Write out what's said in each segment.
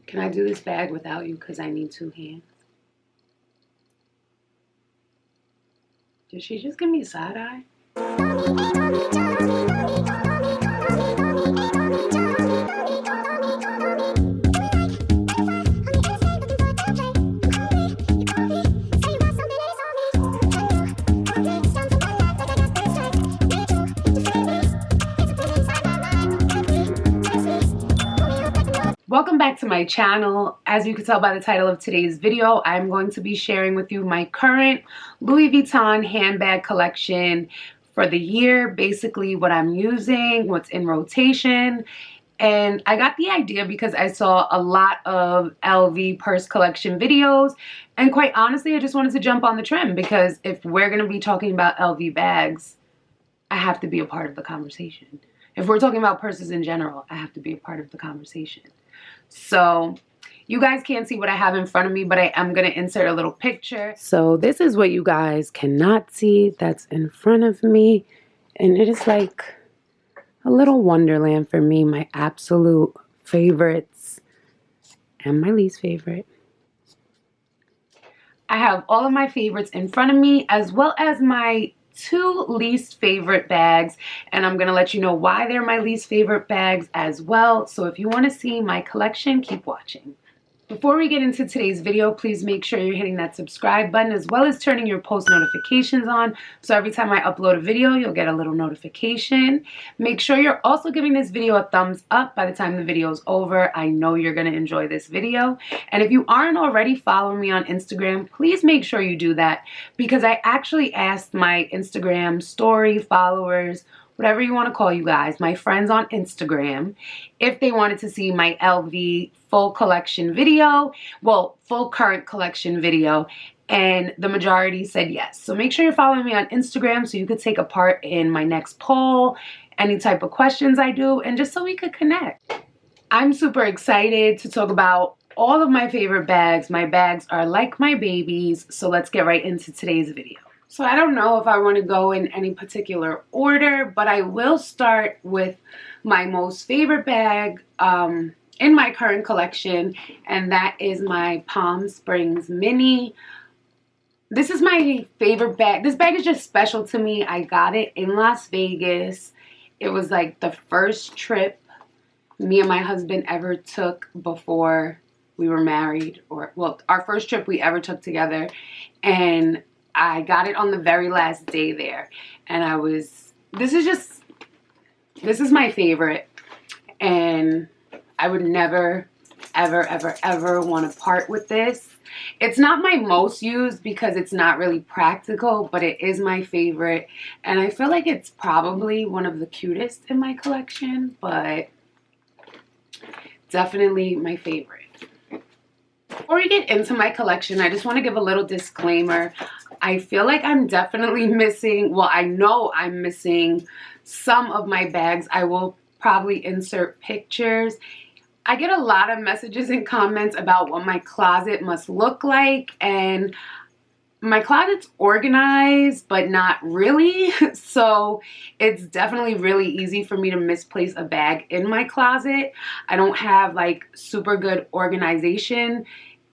Can I do this bag without you because I need 2 hands? Did she just give me a side eye? Welcome back to my channel. As you can tell by the title of today's video, I'm going to be sharing with you my current Louis Vuitton handbag collection for the year, basically what I'm using, what's in rotation. And I got the idea because I saw a lot of LV purse collection videos, and quite honestly, I just wanted to jump on the trend because if we're going to be talking about LV bags, I have to be a part of the conversation. If we're talking about purses in general, I have to be a part of the conversation. So you guys can't see what I have in front of me, but I am going to insert a little picture. So this is what you guys cannot see that's in front of me. And it is like a little wonderland for me, my absolute favorites and my least favorite. I have all of my favorites in front of me as well as my 2 least favorite bags, and I'm gonna let you know why they're my least favorite bags as well. So if you want to see my collection, keep watching. Before we get into today's video, please make sure you're hitting that subscribe button as well as turning your post notifications on, so every time I upload a video, you'll get a little notification. Make sure you're also giving this video a thumbs up by the time the video is over. I know you're going to enjoy this video. And if you aren't already following me on Instagram, please make sure you do that, because I actually asked my Instagram story followers, whatever you want to call you guys, my friends on Instagram, if they wanted to see my LV full collection video, well, full current collection video, and the majority said yes. So make sure you're following me on Instagram so you could take a part in my next poll, any type of questions I do, and just so we could connect. I'm super excited to talk about all of my favorite bags. My bags are like my babies, so let's get right into today's video. So I don't know if I want to go in any particular order, but I will start with my most favorite bag in my current collection, and that is my Palm Springs Mini. This is my favorite bag. This bag is just special to me. I got it in Las Vegas. It was like the first trip me and my husband ever took before we were married, or well, our first trip we ever took together, and I got it on the very last day there, and this is my favorite, and I would never, ever, ever, ever want to part with this. It's not my most used because it's not really practical, but it is my favorite, and I feel like it's probably one of the cutest in my collection, but definitely my favorite. Before we get into my collection, I just want to give a little disclaimer. I feel like I'm definitely missing, well, I know I'm missing some of my bags. I will probably insert pictures. I get a lot of messages and comments about what my closet must look like, and my closet's organized, but not really. So it's definitely really easy for me to misplace a bag in my closet. I don't have like super good organization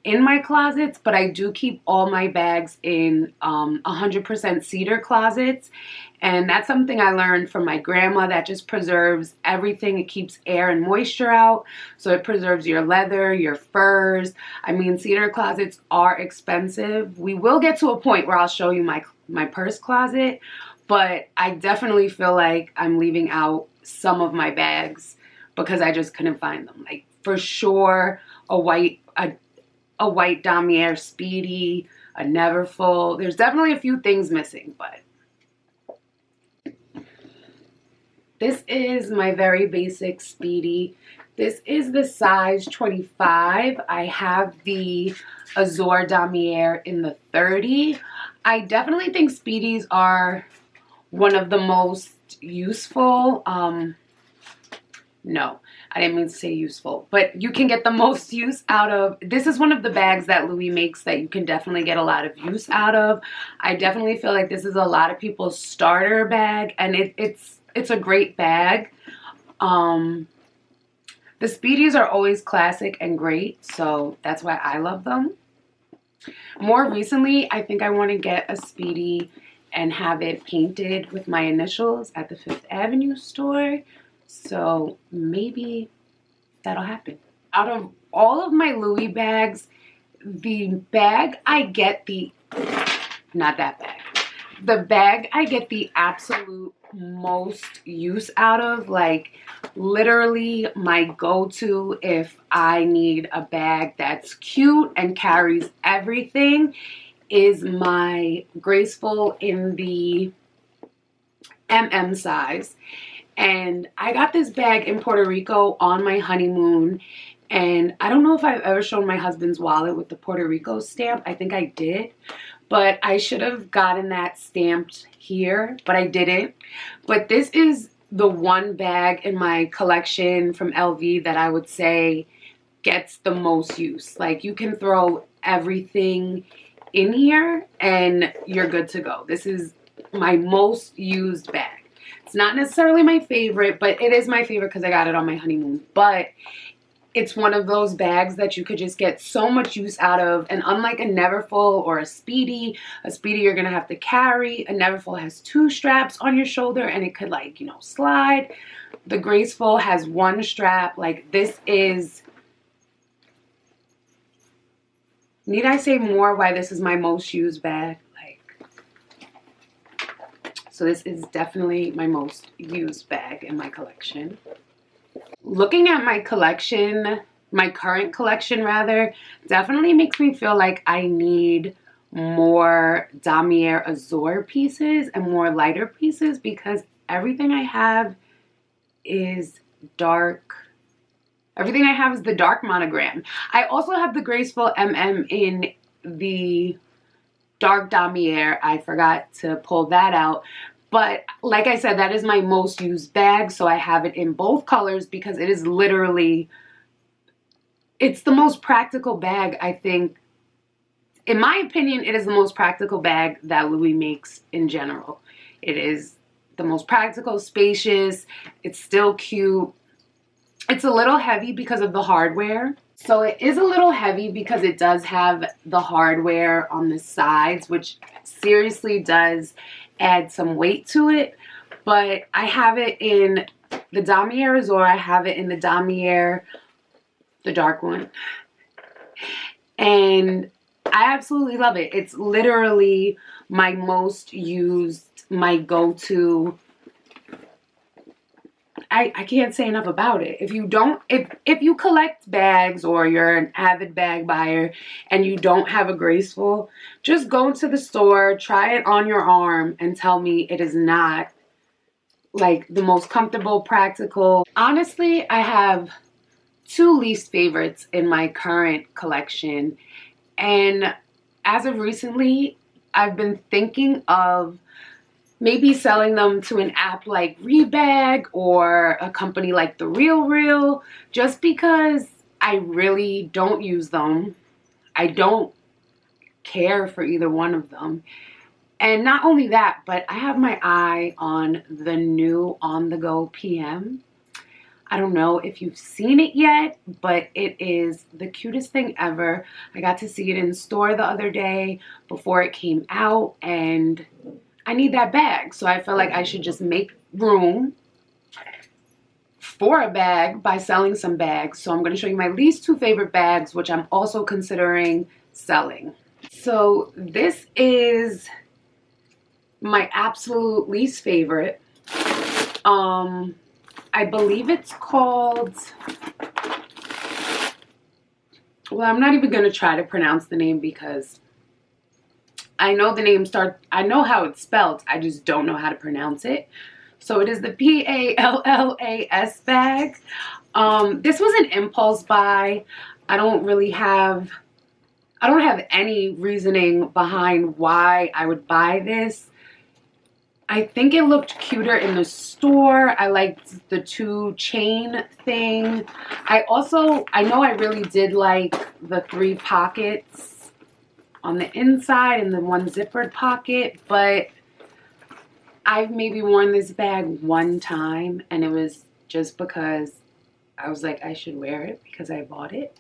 in my closets, but I do keep all my bags in 100% cedar closets, and that's something I learned from my grandma. That just preserves everything. It keeps air and moisture out, so it preserves your leather, your furs. I mean, cedar closets are expensive. We will get to a point where I'll show you my purse closet, but I definitely feel like I'm leaving out some of my bags because I just couldn't find them. Like, for sure, a white Damier Speedy, a Neverfull. There's definitely a few things missing, but this is my very basic Speedy. This is the size 25. I have the Azure Damier in the 30. I definitely think Speedies are one of the most useful. No, I didn't mean to say useful, but you can get the most use out of. This is one of the bags that Louis makes that you can definitely get a lot of use out of. I definitely feel like this is a lot of people's starter bag, and it's a great bag. The The Speedies are always classic and great, so that's why I love them. More recently, I think I want to get a Speedy and have it painted with my initials at the Fifth Avenue store. So maybe that'll happen. Out of all of my Louis bags, the bag I get not that bag. The bag I get the absolute most use out of, like literally my go-to if I need a bag that's cute and carries everything, is my Graceful in the MM size. And I got this bag in Puerto Rico on my honeymoon, and I don't know if I've ever shown my husband's wallet with the Puerto Rico stamp. I think I did, but I should have gotten that stamped here, but I didn't. But this is the one bag in my collection from LV that I would say gets the most use. Like, you can throw everything in here and you're good to go. This is my most used bag. It's not necessarily my favorite, but it is my favorite because I got it on my honeymoon. But it's one of those bags that you could just get so much use out of. And unlike a Neverfull or a Speedy you're going to have to carry. A Neverfull has 2 straps on your shoulder and it could, like, you know, slide. The Graceful has 1 strap. Like, this is... Need I say more why this is my most used bag? So this is definitely my most used bag in my collection. Looking at my collection, my current collection rather, definitely makes me feel like I need more Damier Azur pieces and more lighter pieces, because everything I have is dark. Everything I have is the dark monogram. I also have the Graceful MM in the dark damier. I forgot to pull that out, but like I said, that is my most used bag, so I have it in both colors because it is literally, it's the most practical bag. I think, in my opinion, it is the most practical bag that Louis makes in general. It is the most practical, spacious, it's still cute. It's a little heavy because of the hardware. So it is a little heavy because it does have the hardware on the sides, which seriously does add some weight to it. But I have it in the Damier Azur. I have it in the Damier, the dark one. And I absolutely love it. It's literally my most used, my go-to. I can't say enough about it. If you collect bags or you're an avid bag buyer and you don't have a Graceful, just go to the store, try it on your arm, and tell me it is not like the most comfortable, practical. Honestly, I have 2 least favorites in my current collection, and as of recently, I've been thinking of maybe selling them to an app like Rebag or a company like The Real, just because I really don't use them. I don't care for either one of them. And not only that, but I have my eye on the new On The Go PM. I don't know if you've seen it yet, but it is the cutest thing ever. I got to see it in store the other day before it came out, and I need that bag, so I feel like I should just make room for a bag by selling some bags. So I'm going to show you my least 2 favorite bags, which I'm also considering selling. So this is my absolute least favorite. I believe it's called, well, I'm not even going to try to pronounce the name because I know the name I know how it's spelled, I just don't know how to pronounce it. So it is the Pallas bag. This was an impulse buy. I don't have any reasoning behind why I would buy this. I think it looked cuter in the store. I liked the 2 chain thing. I know I really did like the 3 pockets on the inside and the 1 zippered pocket, but I've maybe worn this bag 1 time, and it was just because I was like, I should wear it because I bought it.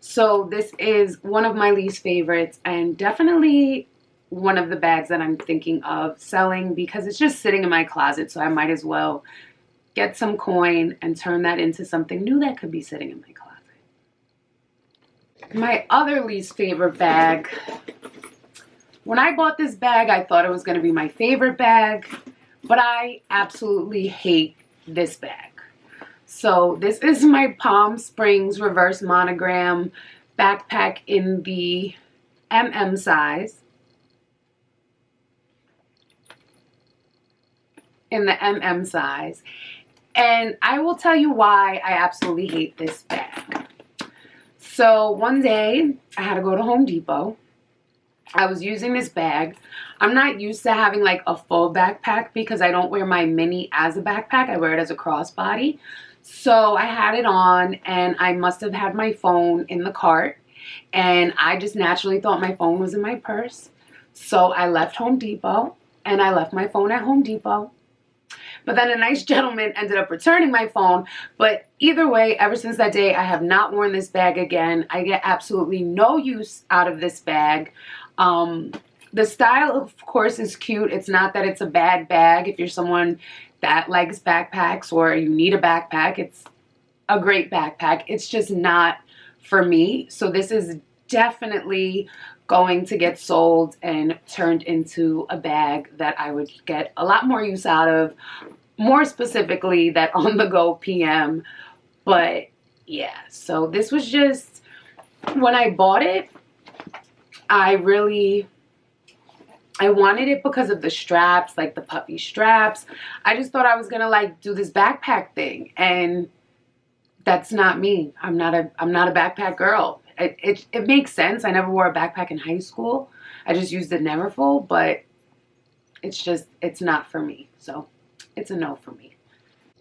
So this is one of my least favorites, and definitely one of the bags that I'm thinking of selling because it's just sitting in my closet, so I might as well get some coin and turn that into something new that could be sitting in my closet. My other least favorite bag. When I bought this bag, I thought it was going to be my favorite bag, but I absolutely hate this bag. So this is my Palm Springs reverse monogram backpack in the MM size. In the MM size. And I will tell you why I absolutely hate this bag. So one day I had to go to Home Depot. I was using this bag. I'm not used to having like a full backpack because I don't wear my mini as a backpack. I wear it as a crossbody. So I had it on and I must have had my phone in the cart, and I just naturally thought my phone was in my purse. So I left Home Depot and I left my phone at Home Depot. But then a nice gentleman ended up returning my phone. But either way, ever since that day, I have not worn this bag again. I get absolutely no use out of this bag. The style, of course, is cute. It's not that it's a bad bag. If you're someone that likes backpacks or you need a backpack, it's a great backpack. It's just not for me. So this is definitely going to get sold and turned into a bag that I would get a lot more use out of, more specifically that on-the-go PM. But yeah, so this was just, when I bought it, I wanted it because of the straps, like the puffy straps. I just thought I was gonna like do this backpack thing, and that's not me. I'm not a backpack girl. It makes sense. I never wore a backpack in high school. I just used it Neverfull, but it's not for me. So it's a no for me.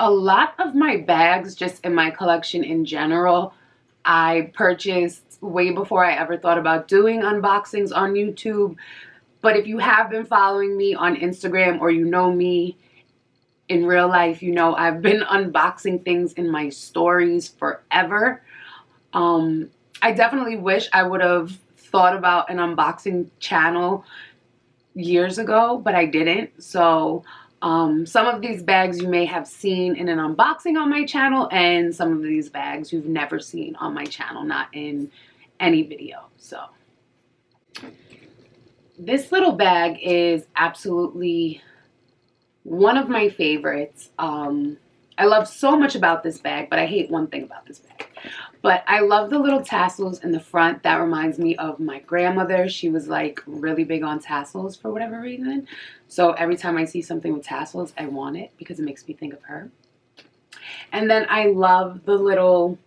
A lot of my bags just in my collection in general, I purchased way before I ever thought about doing unboxings on YouTube. But if you have been following me on Instagram or you know me in real life, you know I've been unboxing things in my stories forever. I definitely wish I would have thought about an unboxing channel years ago, but I didn't. So some of these bags you may have seen in an unboxing on my channel, and some of these bags you've never seen on my channel, not in any video. So this little bag is absolutely one of my favorites. I love so much about this bag, but I hate one thing about this bag. But I love the little tassels in the front. That reminds me of my grandmother. She was like really big on tassels for whatever reason. So every time I see something with tassels, I want it because it makes me think of her. And then I love the little,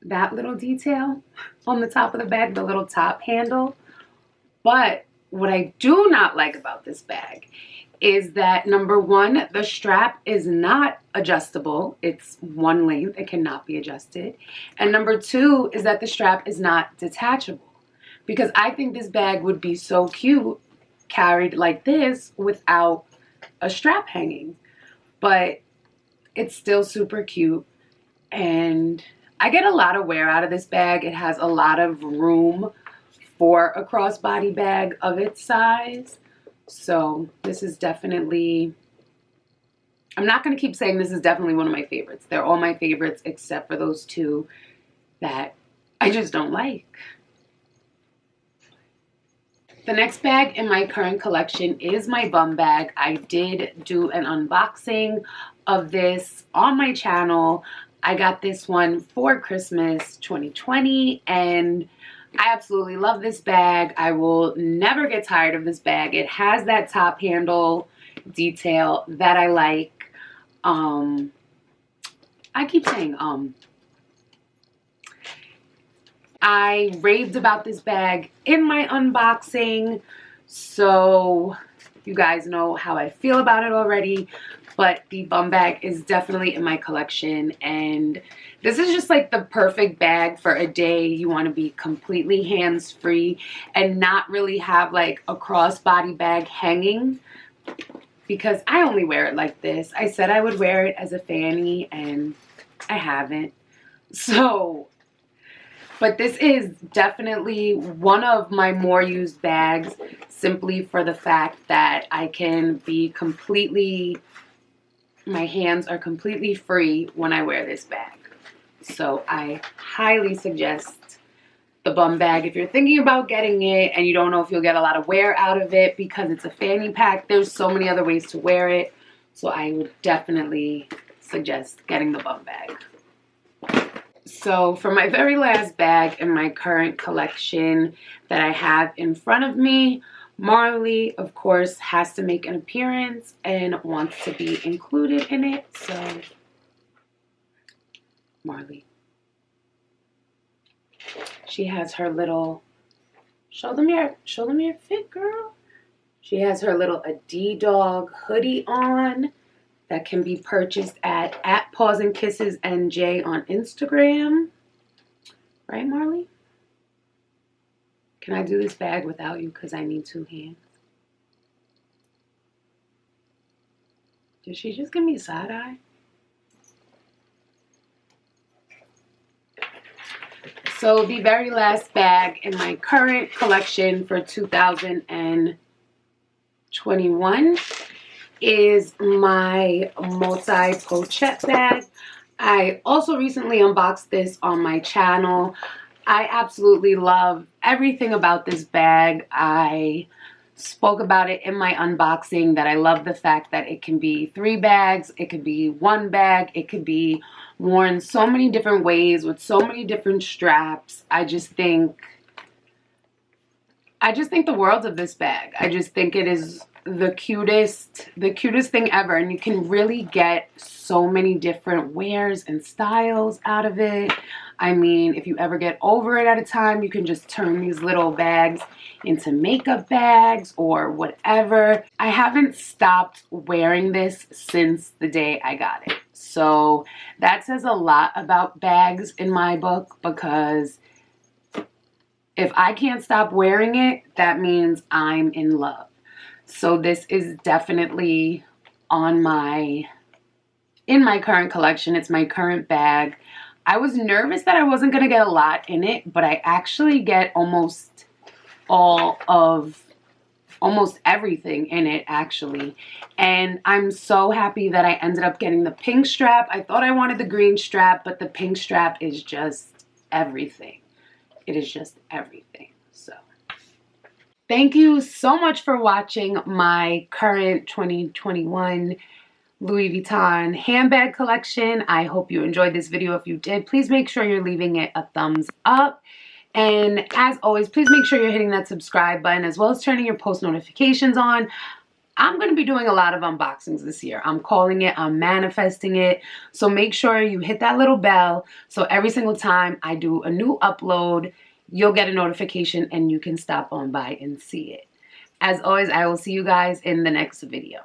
that little detail on the top of the bag, the little top handle. But what I do not like about this bag is that, number one, the strap is not adjustable. It's one length. It cannot be adjusted. And number two is that the strap is not detachable. Because I think this bag would be so cute carried like this without a strap hanging. But it's still super cute. And I get a lot of wear out of this bag. It has a lot of room for a crossbody bag of its size. So this is definitely, I'm not going to keep saying this is definitely one of my favorites. They're all my favorites except for those two that I just don't like. The next bag in my current collection is my bum bag. I did do an unboxing of this on my channel. I got this one for Christmas 2020, and I absolutely love this bag. I will never get tired of this bag. It has that top handle detail that I like. I keep saying I raved about this bag in my unboxing, so you guys know how I feel about it already. But the bum bag is definitely in my collection, and this is just like the perfect bag for a day you want to be completely hands-free and not really have like a crossbody bag hanging. because I only wear it like this. I said I would wear it as a fanny and I haven't. So, but this is definitely one of my more used bags, simply for the fact that I can be completely, my hands are completely free when I wear this bag. So I highly suggest the bum bag. If you're thinking about getting it and you don't know if you'll get a lot of wear out of it because it's a fanny pack, there's so many other ways to wear it. So I would definitely suggest getting the bum bag. So for my very last bag in my current collection that I have in front of me, Marley, of course, has to make an appearance and wants to be included in it. So, Marley. She has her little, show them your fit, girl. She has her little Dog hoodie on that can be purchased at Paws and Kisses NJ on Instagram. Right, Marley? Can I do this bag without you because I need 2 hands? Did she just give me a side eye? So the very last bag in my current collection for 2021 is my multi-pochette bag. I also recently unboxed this on my channel. I absolutely love everything about this bag. I spoke about it in my unboxing that I love the fact that it can be 3 bags, it could be 1 bag, it could be worn so many different ways with so many different straps. I just think the world of this bag. I just think it is the cutest thing ever, and you can really get so many different wears and styles out of it. I mean, if you ever get over it at a time, you can just turn these little bags into makeup bags or whatever. I haven't stopped wearing this since the day I got it. So that says a lot about bags in my book, because if I can't stop wearing it, that means I'm in love. So this is definitely in my current collection. It's my current bag. I was nervous that I wasn't going to get a lot in it, but I actually get almost everything in it, actually. And I'm so happy that I ended up getting the pink strap. I thought I wanted the green strap, but the pink strap is just everything. It is just everything. So thank you so much for watching my current 2021 Louis Vuitton handbag collection. I hope you enjoyed this video. If you did, please make sure you're leaving it a thumbs up. And as always, please make sure you're hitting that subscribe button as well as turning your post notifications on. I'm going to be doing a lot of unboxings this year. I'm calling it, I'm manifesting it. So make sure you hit that little bell so every single time I do a new upload, you'll get a notification and you can stop on by and see it. As always, I will see you guys in the next video.